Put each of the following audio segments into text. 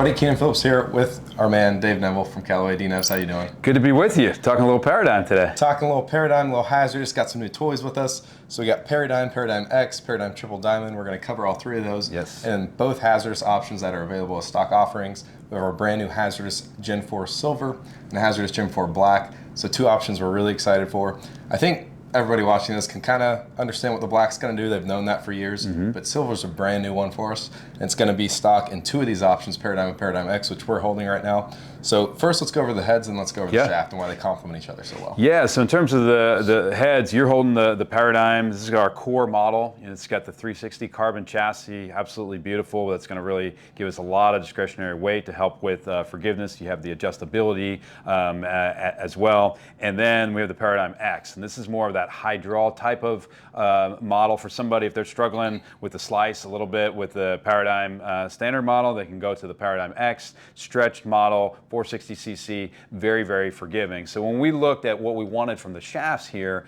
Everybody, Keenan Phillips here with our man Dave Neville from Callaway. D-Nevs, how you doing? Good to be with you. Talking a little Paradym today. Talking a little Paradym, a little HZRDUS. Got some new toys with us. So we got Paradym, Paradym X, Paradym Triple Diamond. We're going to cover all three of those. Yes. And both HZRDUS options that are available as stock offerings. We have our brand new HZRDUS Gen 4 Silver and HZRDUS Gen 4 Black. So two options we're really excited for. I think everybody watching this can kind of understand what the black's going to do. They've known that for years, but silver's a brand new one for us. And it's going to be stock in two of these options, Paradym and Paradym X, which we're holding right now. So first, let's go over the heads and let's go over the shaft and why they complement each other so well. Yeah, so in terms of the heads, you're holding the Paradym. This is our core model. It's got the 360 carbon chassis, absolutely beautiful. That's going to really give us a lot of discretionary weight to help with forgiveness. You have the adjustability as well. And then we have the Paradym X, and this is more of that high draw type of model for somebody if they're struggling with the slice a little bit with the Paradym standard model. They can go to the Paradym X stretched model, 460cc, very, very forgiving. So when we looked at what we wanted from the shafts here,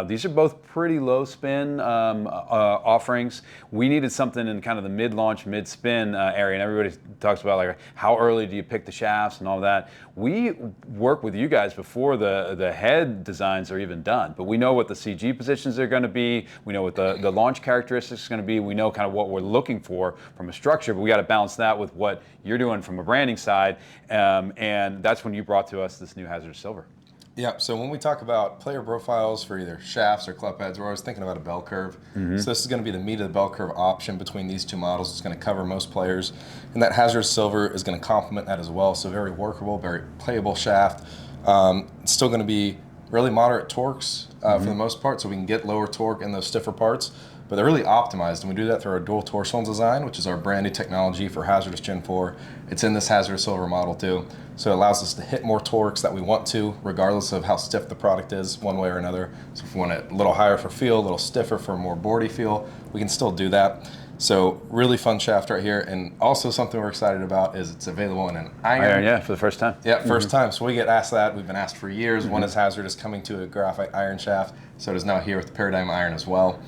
these are both pretty low spin offerings. We needed something in kind of the mid-launch, mid-spin area, and everybody talks about like how early do you pick the shafts and all that. We work with you guys before the head designs are even done, but we know what the CG positions are going to be. We know what the launch characteristics are going to be. We know kind of what we're looking for from a structure, but we got to balance that with what you're doing from a branding side. And that's when you brought to us this new HZRDUS Silver. Yeah, so when we talk about player profiles for either shafts or club heads, we're always thinking about a bell curve. So this is going to be the meat of the bell curve option between these two models. It's going to cover most players. And that HZRDUS Silver is going to complement that as well. So very workable, very playable shaft. It's still going to be really moderate torques for the most part, so we can get lower torque in those stiffer parts. But they're really optimized, and we do that through our dual torsional design, which is our brand new technology for HZRDUS Gen 4. It's in this HZRDUS Silver model too. So it allows us to hit more torques that we want to, regardless of how stiff the product is one way or another. So if we want it a little higher for feel, a little stiffer for more boardy feel, we can still do that. So really fun shaft right here. And also something we're excited about is it's available in an iron. Yeah, for the first time. Yeah, first time. So we get asked that. We've been asked for years. When is HZRDUS coming to a graphite iron shaft? So it is now here with the Paradym iron as well.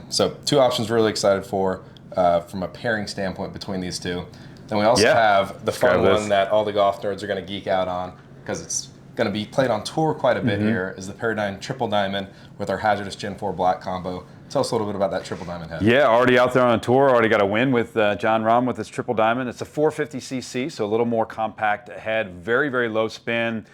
So two options we're really excited for from a pairing standpoint between these two. Then we also have the fun one that all the golf nerds are going to geek out on because it's going to be played on tour quite a bit here is the Paradym Triple Diamond with our HZRDUS Gen 4 Black combo. Tell us a little bit about that Triple Diamond head. Yeah, already out there on tour, already got a win with John Rahm with this Triple Diamond. It's a 450cc, so a little more compact head, very, very low spin.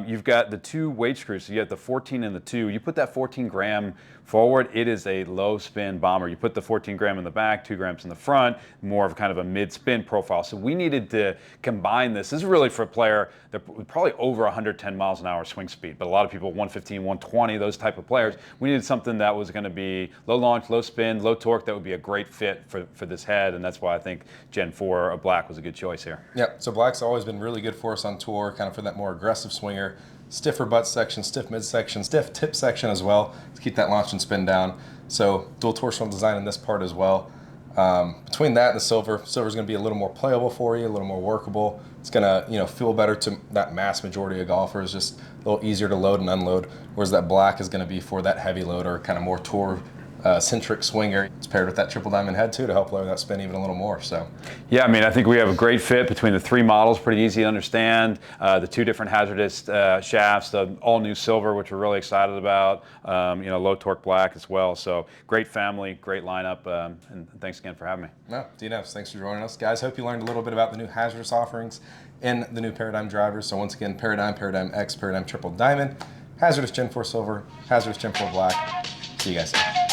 You've got the two weight screws, so you have the 14 and the 2. You put that 14 gram forward, it is a low spin bomber. You put the 14 gram in the back, 2 grams in the front, more of kind of a mid spin profile. So we needed to combine this. This is really for a player that probably over 110 miles an hour swing speed, but a lot of people 115, 120, those type of players. We needed something that was going to be low launch, low spin, low torque. That would be a great fit for this head, and that's why I think Gen 4 Black was a good choice here. Yeah, so Black's always been really good for us on tour, kind of for that more aggressive swinger. Stiffer butt section, stiff mid section, stiff tip section as well to keep that launch and spin down. So dual torsional design in this part as well. Between that and the silver's going to be a little more playable for you, a little more workable. It's going to feel better to that mass majority of golfers, just a little easier to load and unload. Whereas that black is going to be for that heavy loader, kind of more tour centric swinger. It's paired with that Triple Diamond head too to help lower that spin even a little more. So yeah, I mean, I think we have a great fit between the three models, pretty easy to understand. The two different HZRDUS shafts, the all new silver, which we're really excited about. Low torque black as well. So great family, great lineup, and thanks again for having me. No, D-Nevs, thanks for joining us, guys. Hope you learned a little bit about the new HZRDUS offerings in the new Paradym drivers. So once again, Paradym, Paradym X, Paradym Triple Diamond, HZRDUS Gen 4 Silver, HZRDUS Gen 4 Black. See you guys soon.